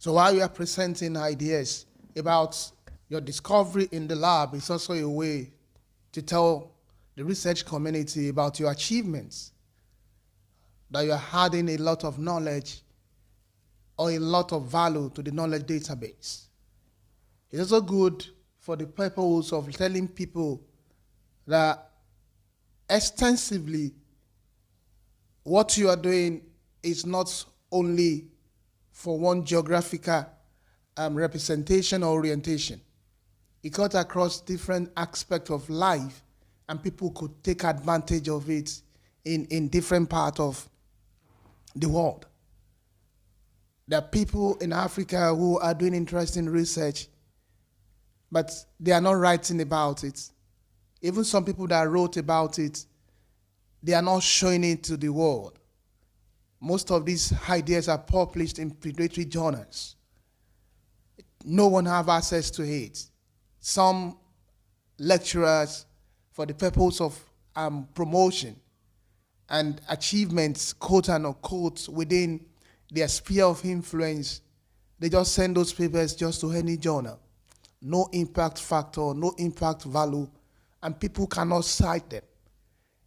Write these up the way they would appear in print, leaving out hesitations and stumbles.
So while you are presenting ideas about your discovery in the lab, it's also a way to tell the research community about your achievements, that you are adding a lot of knowledge or a lot of value to the knowledge database. It's also good for the purpose of telling people that extensively what you are doing is not only for one geographical representation or orientation. It cuts across different aspects of life, and people could take advantage of it in different parts of the world. There are people in Africa who are doing interesting research, but they are not writing about it. Even some people that wrote about it, they are not showing it to the world. Most of these ideas are published in predatory journals. No one have access to it. Some lecturers, for the purpose of promotion and achievements, quote and unquote, within their sphere of influence, they just send those papers just to any journal. No impact factor, no impact value, and people cannot cite them.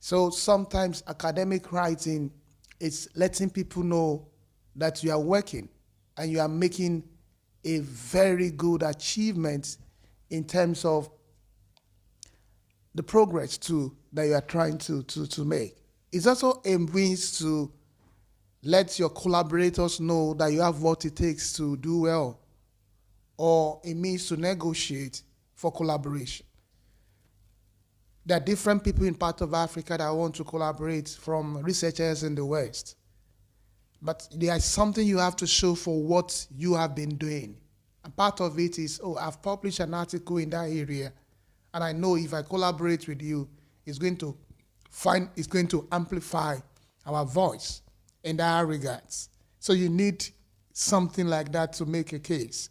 So sometimes academic writing is letting people know that you are working and you are making a very good achievement in terms of the progress that you are trying to make. It's also a means to let your collaborators know that you have what it takes to do well, or a means to negotiate for collaboration. There are different people in part of Africa that want to collaborate, from researchers in the West. But there is something you have to show for what you have been doing. And part of it is, I've published an article in that area, and I know if I collaborate with you, it's going to amplify our voice in that regards. So you need something like that to make a case.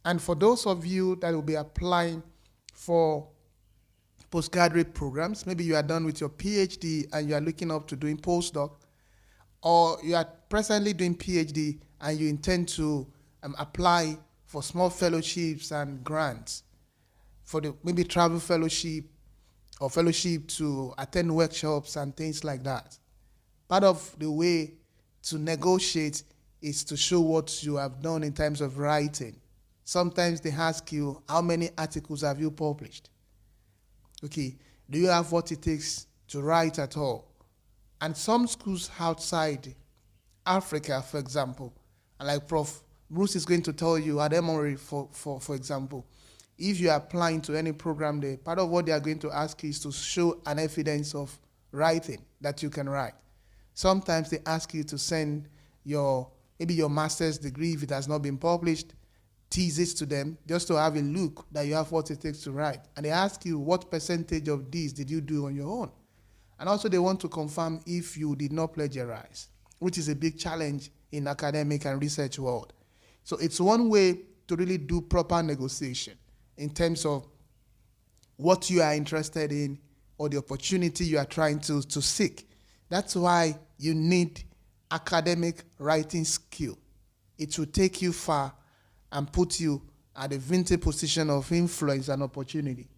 And for those of you that will be applying for postgraduate programs, maybe you are done with your PhD and you are looking up to doing postdoc, or you are presently doing PhD and you intend to apply for small fellowships and grants, for the maybe travel fellowship or fellowship to attend workshops and things like that. Part of the way to negotiate is to show what you have done in terms of writing. Sometimes they ask you, how many articles have you published? Okay, do you have what it takes to write at all? And some schools outside Africa, for example, and like Prof. Bruce is going to tell you at Emory, for example, if you are applying to any program there, part of what they are going to ask you is to show an evidence of writing that you can write. Sometimes they ask you to send maybe your master's degree, if it has not been published, thesis to them, just to have a look that you have what it takes to write. And they ask you, what percentage of this did you do on your own? And also they want to confirm if you did not plagiarize, which is a big challenge in academic and research world. So it's one way to really do proper negotiation in terms of what you are interested in or the opportunity you are trying to seek. That's why you need academic writing skill. It will take you far and put you at a vintage position of influence and opportunity.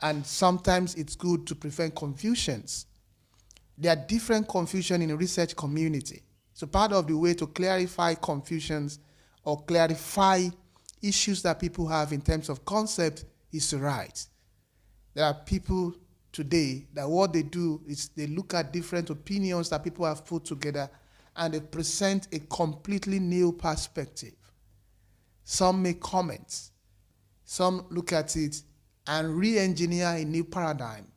And sometimes it's good to prevent confusions. There are different confusion in the research community. So part of the way to clarify confusions or clarify issues that people have in terms of concept is to write. There are people today that what they do is they look at different opinions that people have put together and they present a completely new perspective. Some make comments. Some look at it and re-engineer a new paradigm.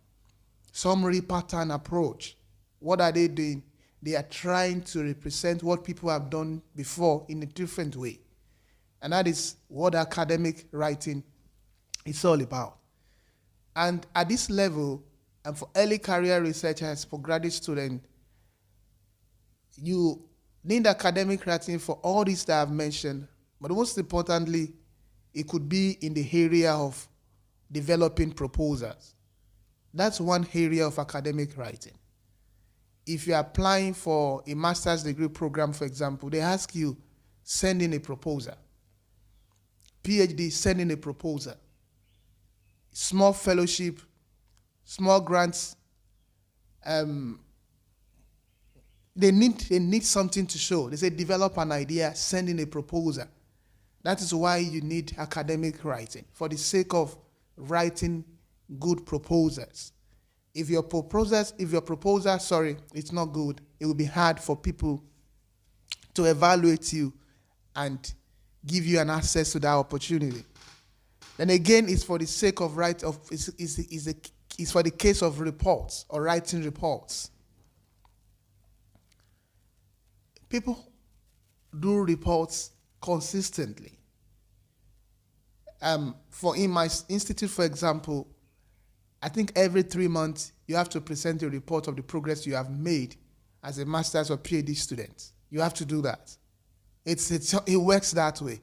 Some re-pattern approach. What are they doing? They are trying to represent what people have done before in a different way. And that is what academic writing is all about. And at this level, and for early career researchers, for graduate students, you need academic writing for all these that I've mentioned. But most importantly, it could be in the area of developing proposals. That's one area of academic writing. If you're applying for a master's degree program, for example, they ask you, send in a proposal. PhD, send in a proposal. Small fellowship, small grants. They need something to show. They say develop an idea, send in a proposal. That is why you need academic writing, for the sake of writing good proposals. If your proposal, it's not good, it will be hard for people to evaluate you and give you an access to that opportunity. Then again, it's for the sake of it's for the case of reports or writing reports. People do reports consistently. In my institute, for example, I think every 3 months you have to present a report of the progress you have made as a master's or PhD student. You have to do that. It works that way.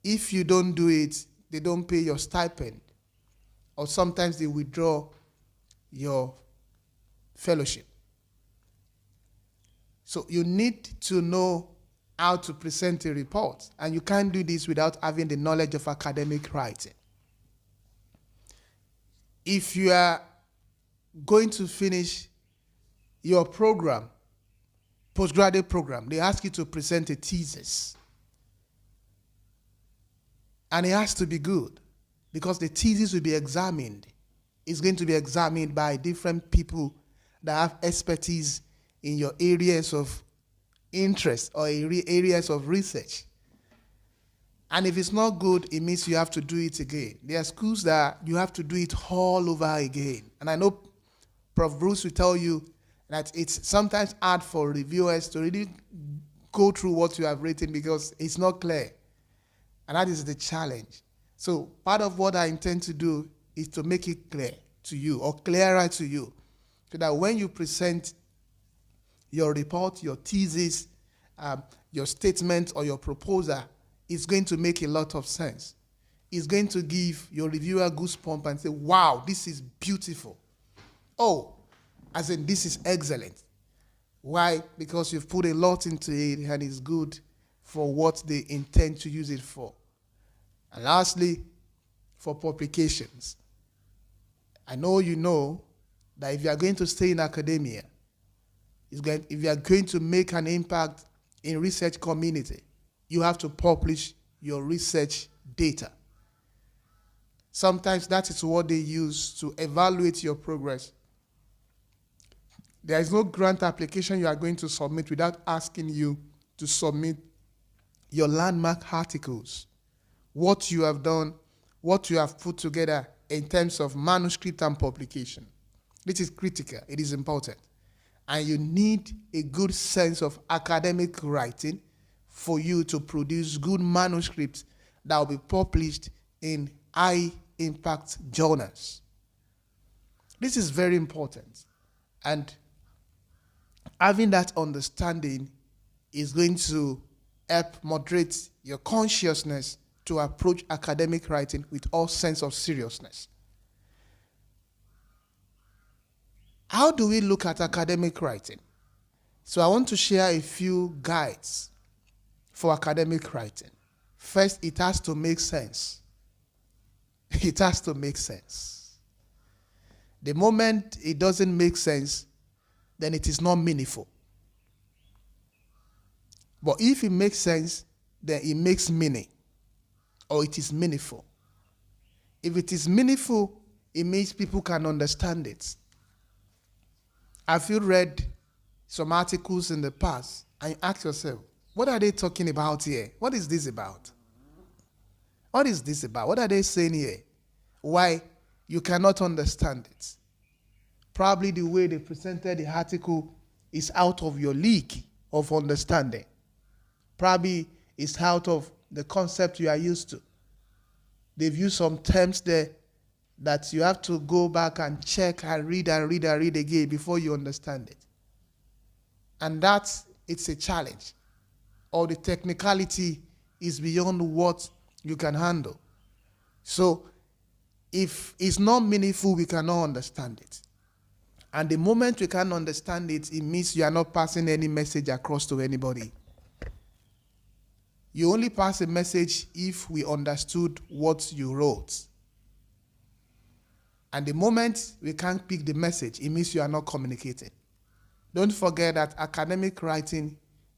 If you don't do it, they don't pay your stipend, or sometimes they withdraw your fellowship. So you need to know how to present a report, and you can't do this without having the knowledge of academic writing. If you are going to finish your program, postgraduate program, they ask you to present a thesis. And it has to be good, because the thesis will be examined. It's going to be examined by different people that have expertise in your areas of interest or areas of research. And if it's not good, it means you have to do it again. There are schools that you have to do it all over again. And I know Prof. Bruce will tell you that it's sometimes hard for reviewers to really go through what you have written because it's not clear. And that is the challenge. So part of what I intend to do is to make it clear to you, or clearer to you, so that when you present your report, your thesis, your statement, or your proposal, it's going to make a lot of sense. It's going to give your reviewer goosebumps and say, wow, this is beautiful. Oh, as in this is excellent. Why? Because you've put a lot into it and it's good for what they intend to use it for. And lastly, for publications. I know you know that if you are going to stay in academia, if you are going to make an impact in research community, you have to publish your research data. Sometimes that is what they use to evaluate your progress. There is no grant application you are going to submit without asking you to submit your landmark articles, what you have done, what you have put together in terms of manuscript and publication. This is critical. It is important. And you need a good sense of academic writing for you to produce good manuscripts that will be published in high-impact journals. This is very important. And having that understanding is going to help moderate your consciousness to approach academic writing with all sense of seriousness. How do we look at academic writing? So I want to share a few guides for academic writing. First, it has to make sense. It has to make sense. The moment it doesn't make sense, then it is not meaningful. But if it makes sense, then it makes meaning, or it is meaningful. If it is meaningful, it means people can understand it. Have you read some articles in the past and you ask yourself, what are they talking about here? What is this about? What is this about? What are they saying here? Why? You cannot understand it. Probably the way they presented the article is out of your league of understanding. Probably it's out of the concept you are used to. They've used some terms there that you have to go back and check and read again before you understand it. And it's a challenge. Or the technicality is beyond what you can handle. So if it's not meaningful, we cannot understand it. And the moment we can understand it, it means you are not passing any message across to anybody. You only pass a message if we understood what you wrote. And the moment we can't pick the message, it means you are not communicating. Don't forget that academic writing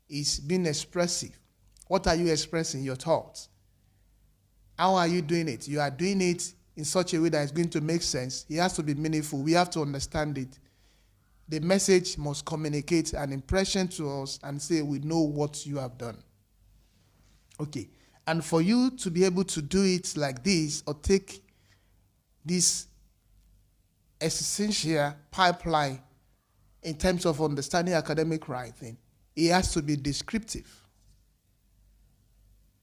is being expressive. What are you expressing? Your thoughts. How are you doing it? You are doing it in such a way that is going to make sense. It has to be meaningful. We have to understand it. The message must communicate an impression to us and say, we know what you have done. Okay. And for you to be able to do it like this, or take this essential pipeline in terms of understanding academic writing, it has to be descriptive.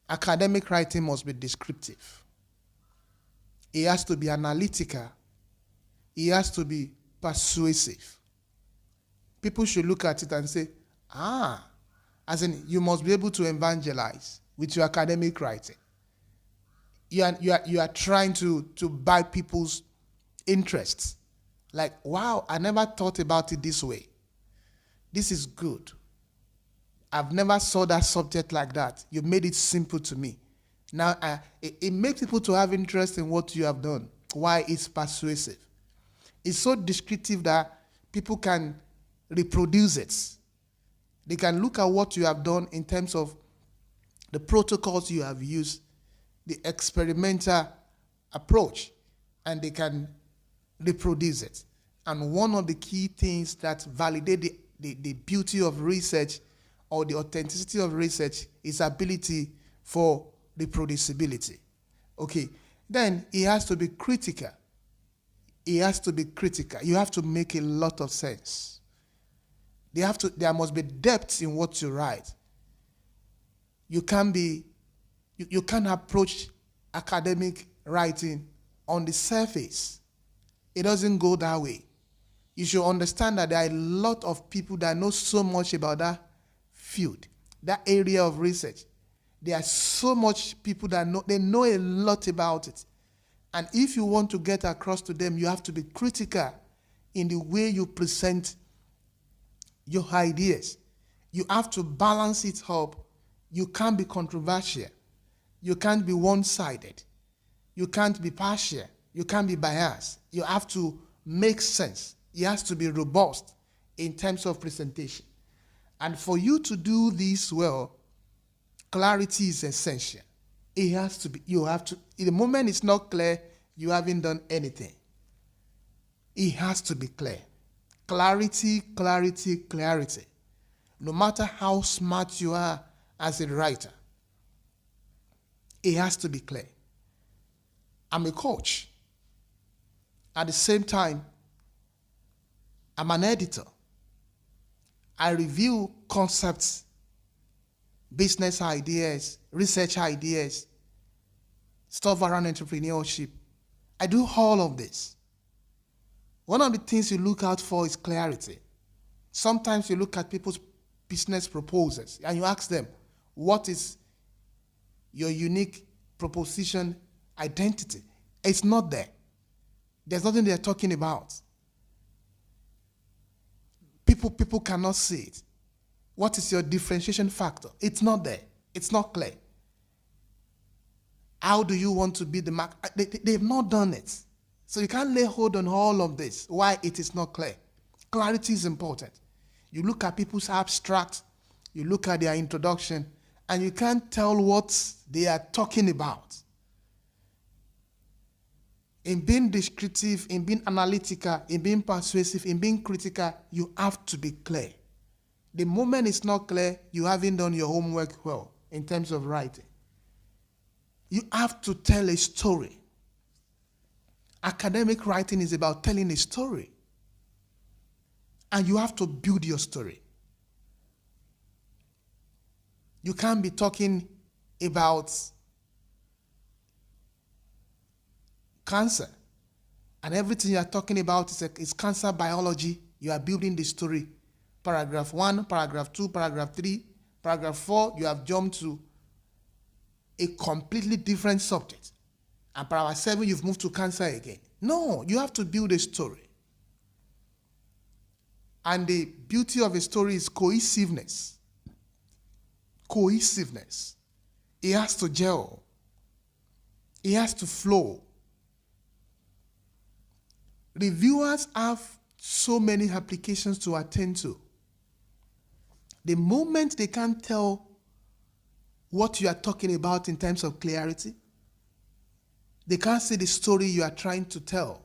Academic writing must be descriptive. It has to be analytical. It has to be persuasive. People should look at it and say, as in, you must be able to evangelize with your academic writing. You are trying to buy people's interests. Like, wow, I never thought about it this way. This is good. I've never saw that subject like that. You made it simple to me. Now, it makes people to have interest in what you have done. Why? It's persuasive. It's so descriptive that people can reproduce it. They can look at what you have done in terms of the protocols you have used, the experimental approach, and they can reproduce it. And one of the key things that validate the beauty of research or the authenticity of research is ability for reproducibility. Okay, then it has to be critical. It has to be critical. You have to make a lot of sense. There must be depth in what you write. You can't approach academic writing on the surface. It doesn't go that way. You should understand that there are a lot of people that know so much about that field, that area of research. There are so much people that know a lot about it. And if you want to get across to them, you have to be critical in the way you present your ideas. You have to balance it up. You can't be controversial. You can't be one-sided. You can't be partial. You can't be biased. You have to make sense. It has to be robust in terms of presentation. And for you to do this well, clarity is essential. It has to be, the moment it's not clear, you haven't done anything. It has to be clear. Clarity, clarity, clarity. No matter how smart you are as a writer, it has to be clear. I'm a coach. At the same time, I'm an editor. I review concepts, business ideas, research ideas, stuff around entrepreneurship. I do all of this. One of the things you look out for is clarity. Sometimes you look at people's business proposals and you ask them, what is your unique proposition identity? It's not there. There's nothing they're talking about. People cannot see it. What is your differentiation factor? It's not there. It's not clear. How do you want to be the mark? They've not done it. So you can't lay hold on all of this. Why? It is not clear. Clarity is important. You look at people's abstract, you look at their introduction, and you can't tell what they are talking about. In being descriptive, in being analytical, in being persuasive, in being critical, you have to be clear. The moment it's not clear, you haven't done your homework well in terms of writing. You have to tell a story. Academic writing is about telling a story. And you have to build your story. You can't be talking about cancer, and everything you are talking about is cancer biology. You are building the story. Paragraph 1, paragraph 2, paragraph 3, paragraph 4, you have jumped to a completely different subject. And paragraph 7, you've moved to cancer again. No, you have to build a story. And the beauty of a story is cohesiveness. Cohesiveness. It has to gel. It has to flow. Reviewers have so many applications to attend to. The moment they can't tell what you are talking about in terms of clarity, they can't see the story you are trying to tell,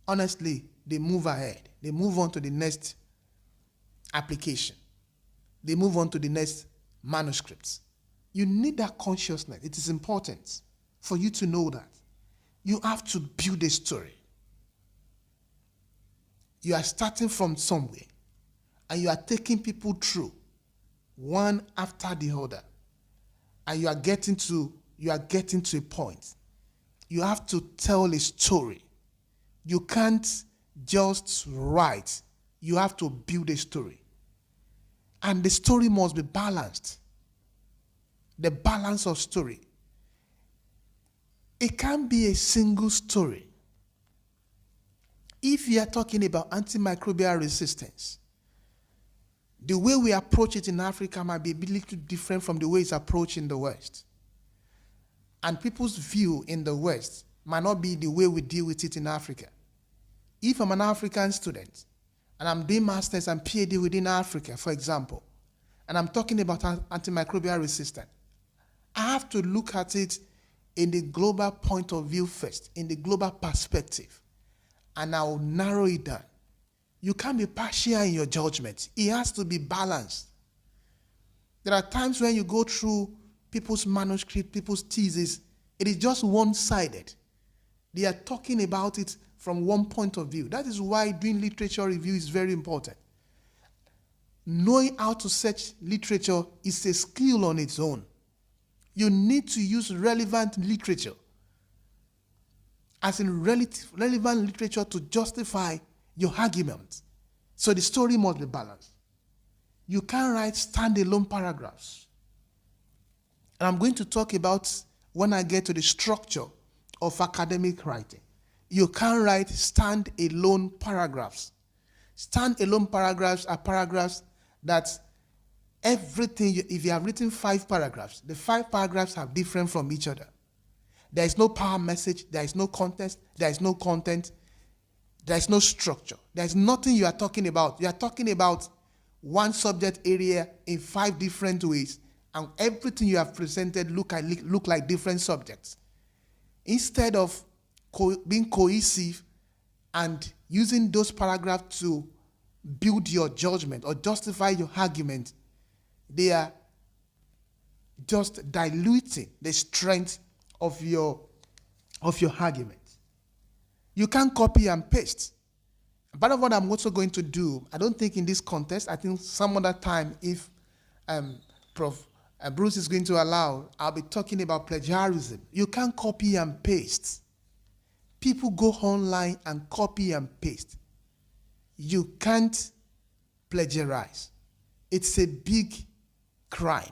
honestly, they move ahead. They move on to the next application. They move on to the next manuscripts. You need that consciousness. It is important for you to know that. You have to build a story. You are starting from somewhere, and you are taking people through one after the other, and you are getting to a point. You have to tell a story. You can't just write. You have to build a story. And the story must be balanced. The balance of story. It can't be a single story. If you are talking about antimicrobial resistance, the way we approach it in Africa might be a little different from the way it's approached in the West. And people's view in the West might not be the way we deal with it in Africa. If I'm an African student, and I'm doing masters and PhD within Africa, for example, and I'm talking about antimicrobial resistance, I have to look at it in the global point of view first, in the global perspective, and I'll narrow it down. You can't be partial in your judgment. It has to be balanced. There are times when you go through people's manuscript, people's thesis, it is just one-sided. They are talking about it from one point of view. That is why doing literature review is very important. Knowing how to search literature is a skill on its own. You need to use relevant literature, as in relevant literature, to justify your argument. So the story must be balanced. You can't write standalone paragraphs. And I'm going to talk about when I get to the structure of academic writing. You can't write stand-alone paragraphs. Stand-alone paragraphs are paragraphs that everything, if you have written 5 paragraphs, the 5 paragraphs are different from each other. There is no power message, there is no context, there is no content, there is no structure. There is nothing you are talking about. You are talking about one subject area in 5 different ways, and everything you have presented look like different subjects. Instead of being cohesive and using those paragraphs to build your judgment or justify your argument, they are just diluting the strength of your argument. You can't copy and paste. Part of what I'm also going to do, I don't think in this context, I think some other time, if Prof. Bruce is going to allow, I'll be talking about plagiarism. You can't copy and paste. People go online and copy and paste. You can't plagiarize. It's a big crime.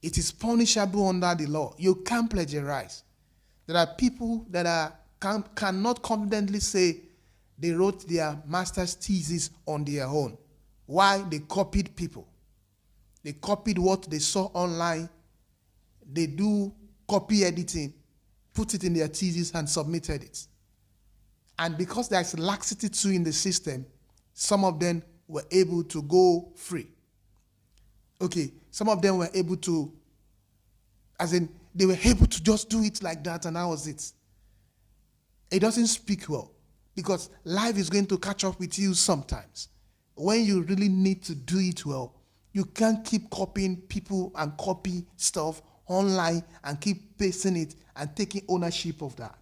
It is punishable under the law. You can't plagiarize. There are people that cannot confidently say they wrote their master's thesis on their own. Why? They copied people. They copied what they saw online. They do copy editing, put it in their thesis and submitted it. And because there's laxity too in the system, some of them were able to go free. Okay, some of them were able to, as in, they were able to just do it like that, and that was it. It doesn't speak well, because life is going to catch up with you sometimes. When you really need to do it well, you can't keep copying people and copy stuff online and keep pasting it and taking ownership of that.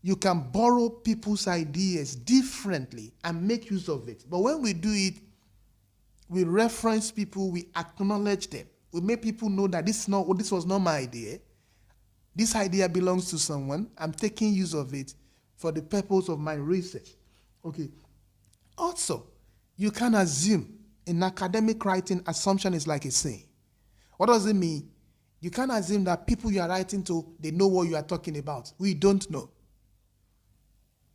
You can borrow people's ideas differently and make use of it. But when we do it, we reference people, we acknowledge them. We make people know that this was not my idea. This idea belongs to someone. I'm taking use of it for the purpose of my research. Okay. Also, you can assume in academic writing, assumption is like a saying. What does it mean? You can't assume that people you are writing to, they know what you are talking about. We don't know.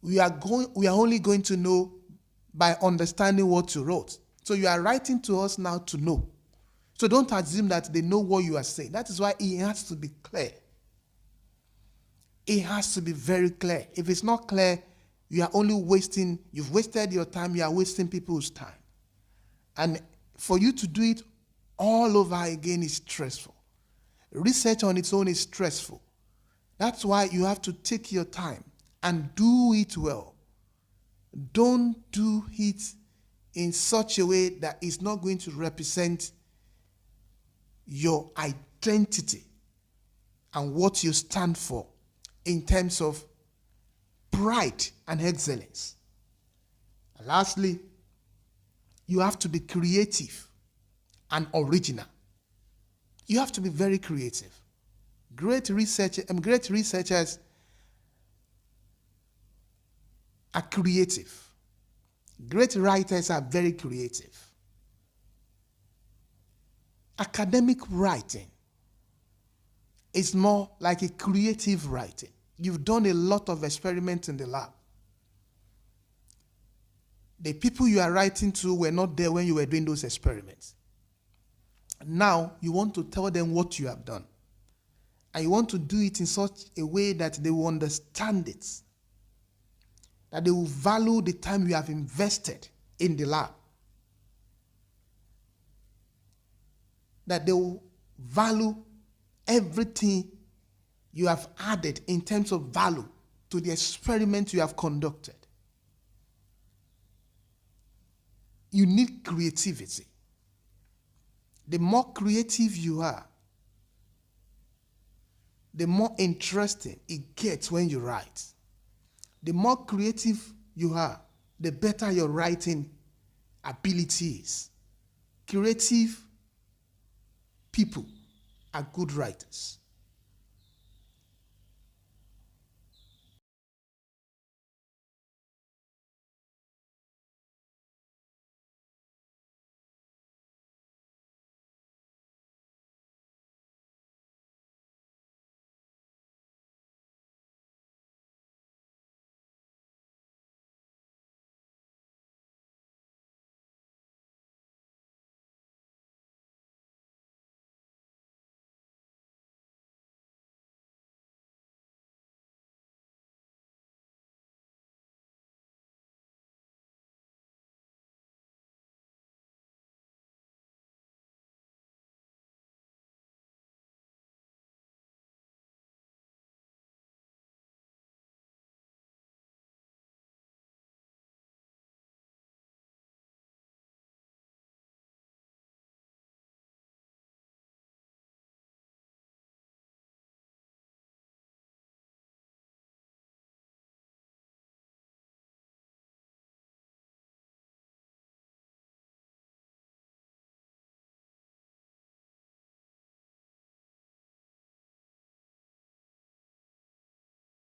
We are only going to know by understanding what you wrote. So you are writing to us now to know. So don't assume that they know what you are saying. That is why it has to be clear. It has to be very clear. If it's not clear, you are only wasting, you've wasted your time, you are wasting people's time. And for you to do it all over again is stressful. Research on its own is stressful. That's why you have to take your time and do it well. Don't do it in such a way that it's not going to represent your identity and what you stand for in terms of pride and excellence. And lastly, you have to be creative and original. You have to be very creative. Great researchers are creative. Great writers are very creative. Academic writing is more like a creative writing. You've done a lot of experiments in the lab. The people you are writing to were not there when you were doing those experiments. Now you want to tell them what you have done. And you want to do it in such a way that they will understand it. That they will value the time you have invested in the lab. That they will value everything you have added in terms of value to the experiment you have conducted. You need creativity. The more creative you are, the more interesting it gets when you write. The more creative you are, the better your writing ability is. Creative people are good writers.